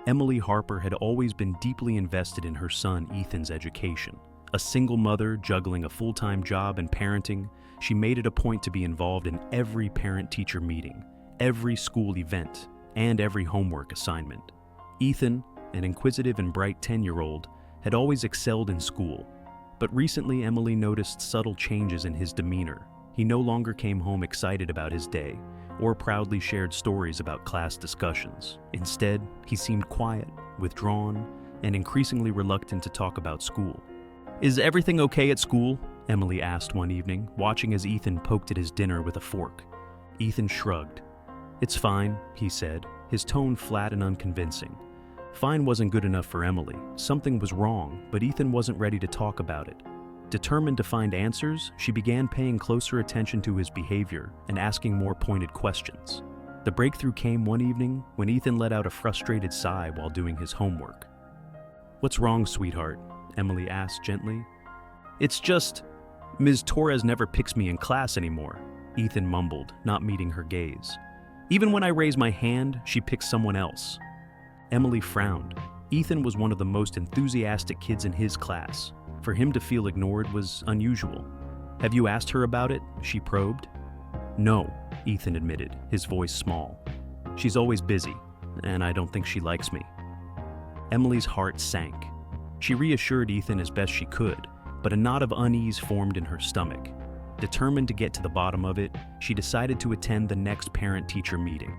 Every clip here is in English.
Emily Harper had always been deeply invested in her son Ethan's education. A single mother juggling a full-time job and parenting, she made it a point to be involved in every parent-teacher meeting, every school event, and every homework assignment. Ethan, an inquisitive and bright 10-year-old, had always excelled in school, but recently Emily noticed subtle changes in his demeanor. He no longer came home excited about his day, or proudly shared stories about class discussions. Instead, he seemed quiet, withdrawn, and increasingly reluctant to talk about school. "Is everything okay at school?" Emily asked one evening, watching as Ethan poked at his dinner with a fork. Ethan shrugged. "It's fine," he said, his tone flat and unconvincing. Fine wasn't good enough for Emily. Something was wrong, but Ethan wasn't ready to talk about it. Determined to find answers, she began paying closer attention to his behavior and asking more pointed questions. The breakthrough came one evening when Ethan let out a frustrated sigh while doing his homework. "What's wrong, sweetheart?" Emily asked gently. "It's just, Ms. Torres never picks me in class anymore," Ethan mumbled, not meeting her gaze. "Even when I raise my hand, she picks someone else." Emily frowned. Ethan was one of the most enthusiastic kids in his class. For him to feel ignored was unusual. "Have you asked her about it?" she probed. "No," Ethan admitted, his voice small. "She's always busy, and I don't think she likes me." Emily's heart sank. She reassured Ethan as best she could, but a knot of unease formed in her stomach. Determined to get to the bottom of it, she decided to attend the next parent-teacher meeting.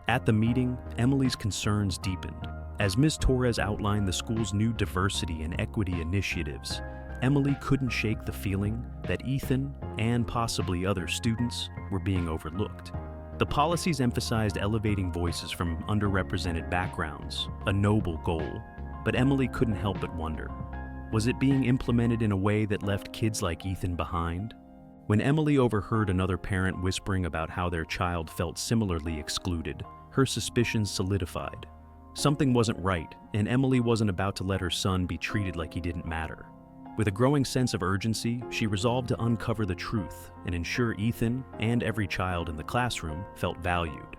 At the meeting, Emily's concerns deepened. As Ms. Torres outlined the school's new diversity and equity initiatives, Emily couldn't shake the feeling that Ethan, and possibly other students, were being overlooked. The policies emphasized elevating voices from underrepresented backgrounds, a noble goal, but Emily couldn't help but wonder, was it being implemented in a way that left kids like Ethan behind? When Emily overheard another parent whispering about how their child felt similarly excluded, her suspicions solidified. Something wasn't right, and Emily wasn't about to let her son be treated like he didn't matter. With a growing sense of urgency, she resolved to uncover the truth and ensure Ethan and every child in the classroom felt valued.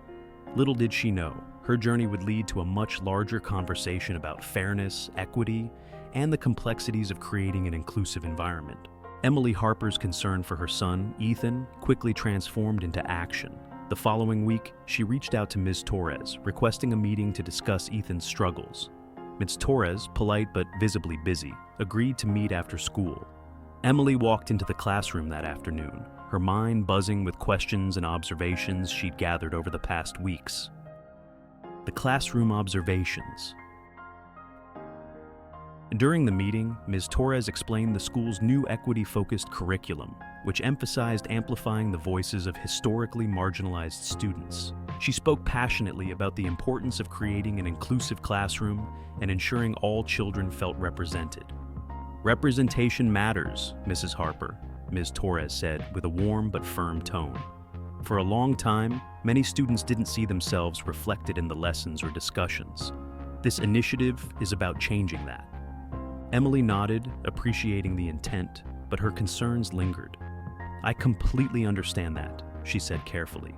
Little did she know, her journey would lead to a much larger conversation about fairness, equity, and the complexities of creating an inclusive environment. Emily Harper's concern for her son, Ethan, quickly transformed into action. The following week, she reached out to Ms. Torres, requesting a meeting to discuss Ethan's struggles. Ms. Torres, polite but visibly busy, agreed to meet after school. Emily walked into the classroom that afternoon, her mind buzzing with questions and observations she'd gathered over the past weeks. The classroom observations. During the meeting, Ms. Torres explained the school's new equity-focused curriculum, which emphasized amplifying the voices of historically marginalized students. She spoke passionately about the importance of creating an inclusive classroom and ensuring all children felt represented. "Representation matters, Mrs. Harper," Ms. Torres said with a warm but firm tone. For a long time, many students didn't see themselves reflected in the lessons or discussions. This initiative is about changing that. Emily nodded, appreciating the intent, but her concerns lingered. "I completely understand that," she said carefully.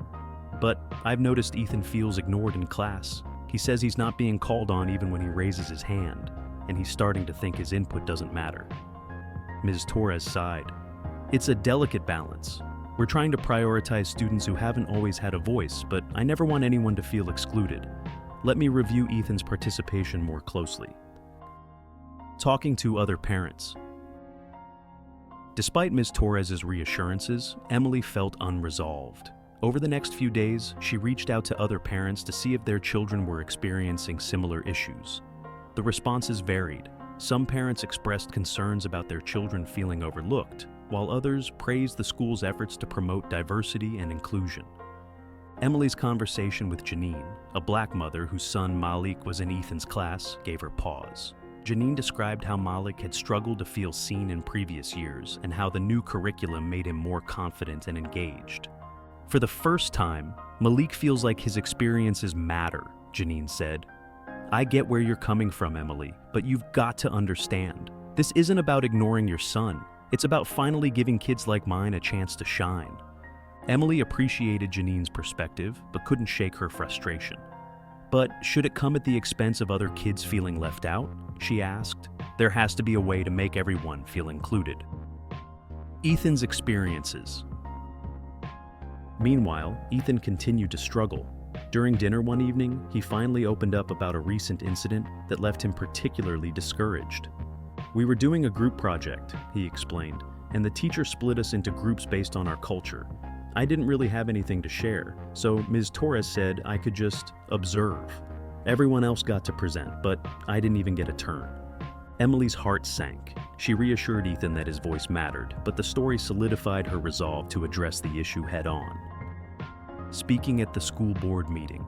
"But I've noticed Ethan feels ignored in class. He says he's not being called on even when he raises his hand, and he's starting to think his input doesn't matter." Ms. Torres sighed. "It's a delicate balance. We're trying to prioritize students who haven't always had a voice, but I never want anyone to feel excluded. Let me review Ethan's participation more closely." Talking to other parents. Despite Ms. Torres's reassurances, Emily felt unresolved. Over the next few days, she reached out to other parents to see if their children were experiencing similar issues. The responses varied. Some parents expressed concerns about their children feeling overlooked, while others praised the school's efforts to promote diversity and inclusion. Emily's conversation with Janine, a Black mother whose son Malik was in Ethan's class, gave her pause. Janine described how Malik had struggled to feel seen in previous years and how the new curriculum made him more confident and engaged. "For the first time, Malik feels like his experiences matter," Janine said. "I get where you're coming from, Emily, but you've got to understand. This isn't about ignoring your son. It's about finally giving kids like mine a chance to shine." Emily appreciated Janine's perspective, but couldn't shake her frustration. But should it come at the expense of other kids feeling left out? She asked. There has to be a way to make everyone feel included. Ethan's experiences. Meanwhile, Ethan continued to struggle. During dinner one evening, he finally opened up about a recent incident that left him particularly discouraged. We were doing a group project, he explained, and the teacher split us into groups based on our culture. I didn't really have anything to share, so Ms. Torres said I could just observe. Everyone else got to present, but I didn't even get a turn. Emily's heart sank. She reassured Ethan that his voice mattered, but the story solidified her resolve to address the issue head-on. Speaking at the school board meeting.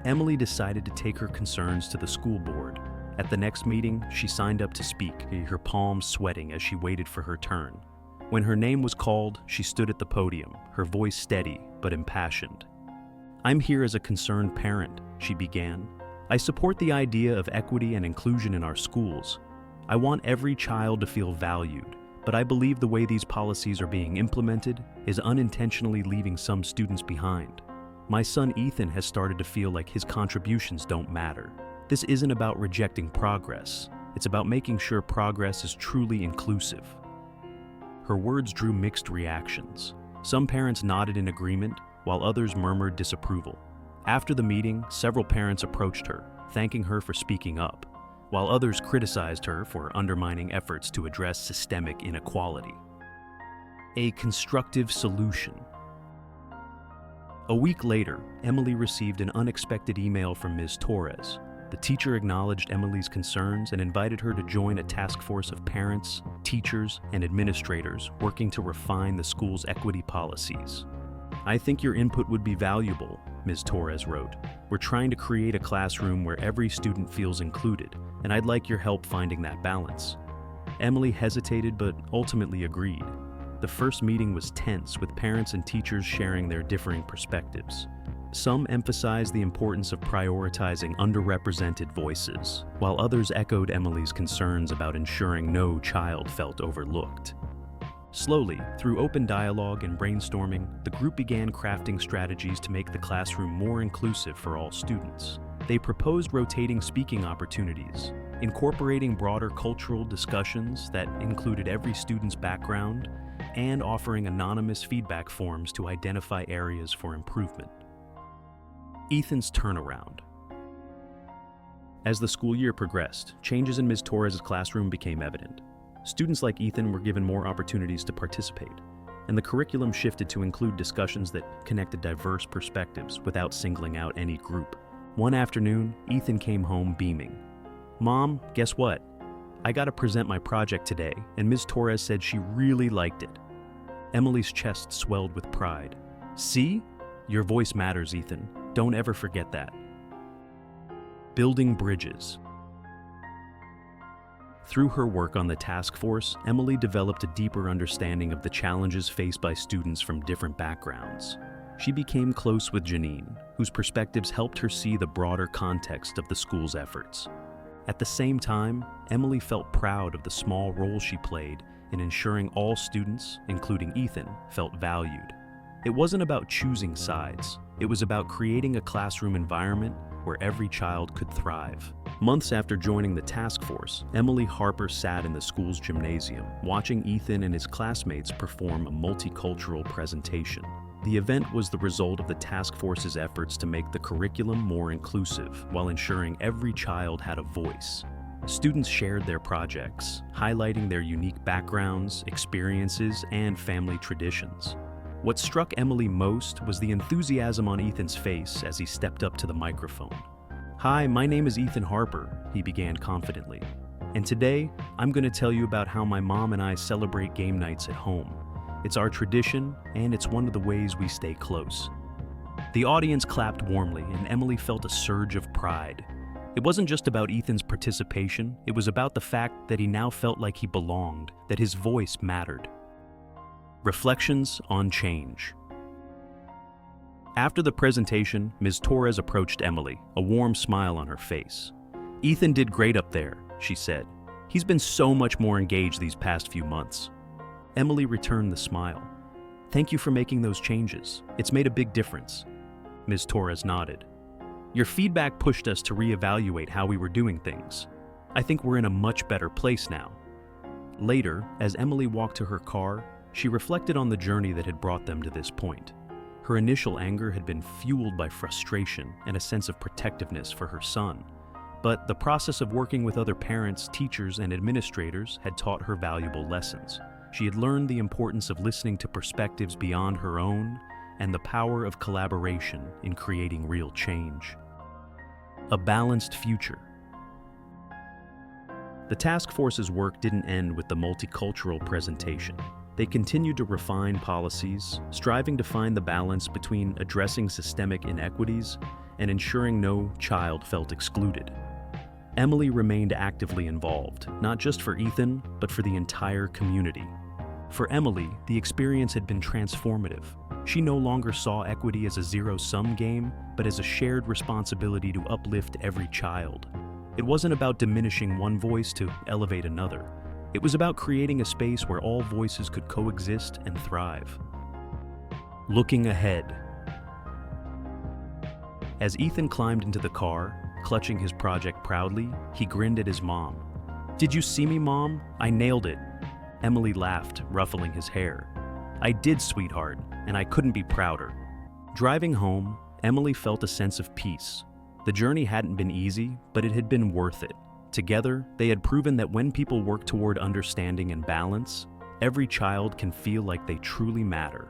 Emily decided to take her concerns to the school board. At the next meeting, she signed up to speak, her palms sweating as she waited for her turn. When her name was called, she stood at the podium, her voice steady but impassioned. I'm here as a concerned parent, she began. I support the idea of equity and inclusion in our schools. I want every child to feel valued, but I believe the way these policies are being implemented is unintentionally leaving some students behind. My son Ethan has started to feel like his contributions don't matter. This isn't about rejecting progress. It's about making sure progress is truly inclusive. Her words drew mixed reactions. Some parents nodded in agreement, while others murmured disapproval. After the meeting, several parents approached her, thanking her for speaking up, while others criticized her for undermining efforts to address systemic inequality. A constructive solution. A week later, Emily received an unexpected email from Ms. Torres. The teacher acknowledged Emily's concerns and invited her to join a task force of parents, teachers, and administrators working to refine the school's equity policies. I think your input would be valuable, Ms. Torres wrote. We're trying to create a classroom where every student feels included, and I'd like your help finding that balance. Emily hesitated but ultimately agreed. The first meeting was tense, with parents and teachers sharing their differing perspectives. Some emphasized the importance of prioritizing underrepresented voices, while others echoed Emily's concerns about ensuring no child felt overlooked. Slowly, through open dialogue and brainstorming, the group began crafting strategies to make the classroom more inclusive for all students. They proposed rotating speaking opportunities, incorporating broader cultural discussions that included every student's background, and offering anonymous feedback forms to identify areas for improvement. Ethan's turnaround. As the school year progressed, changes in Ms. Torres' classroom became evident. Students like Ethan were given more opportunities to participate, and the curriculum shifted to include discussions that connected diverse perspectives without singling out any group. One afternoon, Ethan came home beaming. Mom, guess what? I got to present my project today, and Ms. Torres said she really liked it. Emily's chest swelled with pride. See? Your voice matters, Ethan. Don't ever forget that. Building bridges. Through her work on the task force, Emily developed a deeper understanding of the challenges faced by students from different backgrounds. She became close with Janine, whose perspectives helped her see the broader context of the school's efforts. At the same time, Emily felt proud of the small role she played in ensuring all students, including Ethan, felt valued. It wasn't about choosing sides. It was about creating a classroom environment where every child could thrive. Months after joining the task force, Emily Harper sat in the school's gymnasium, watching Ethan and his classmates perform a multicultural presentation. The event was the result of the task force's efforts to make the curriculum more inclusive while ensuring every child had a voice. Students shared their projects, highlighting their unique backgrounds, experiences, and family traditions. What struck Emily most was the enthusiasm on Ethan's face as he stepped up to the microphone. Hi, my name is Ethan Harper, he began confidently. And today, I'm going to tell you about how my mom and I celebrate game nights at home. It's our tradition, and it's one of the ways we stay close. The audience clapped warmly, and Emily felt a surge of pride. It wasn't just about Ethan's participation, it was about the fact that he now felt like he belonged, that his voice mattered. Reflections on change. After the presentation, Ms. Torres approached Emily, a warm smile on her face. Ethan did great up there, she said. He's been so much more engaged these past few months. Emily returned the smile. Thank you for making those changes. It's made a big difference. Ms. Torres nodded. Your feedback pushed us to reevaluate how we were doing things. I think we're in a much better place now. Later, as Emily walked to her car, she reflected on the journey that had brought them to this point. Her initial anger had been fueled by frustration and a sense of protectiveness for her son. But the process of working with other parents, teachers, and administrators had taught her valuable lessons. She had learned the importance of listening to perspectives beyond her own and the power of collaboration in creating real change. A balanced future. The task force's work didn't end with the multicultural presentation. They continued to refine policies, striving to find the balance between addressing systemic inequities and ensuring no child felt excluded. Emily remained actively involved, not just for Ethan, but for the entire community. For Emily, the experience had been transformative. She no longer saw equity as a zero-sum game, but as a shared responsibility to uplift every child. It wasn't about diminishing one voice to elevate another. It was about creating a space where all voices could coexist and thrive. Looking ahead. As Ethan climbed into the car, clutching his project proudly, he grinned at his mom. "Did you see me, Mom? I nailed it." Emily laughed, ruffling his hair. "I did, sweetheart, and I couldn't be prouder." Driving home, Emily felt a sense of peace. The journey hadn't been easy, but it had been worth it. Together, they had proven that when people work toward understanding and balance, every child can feel like they truly matter.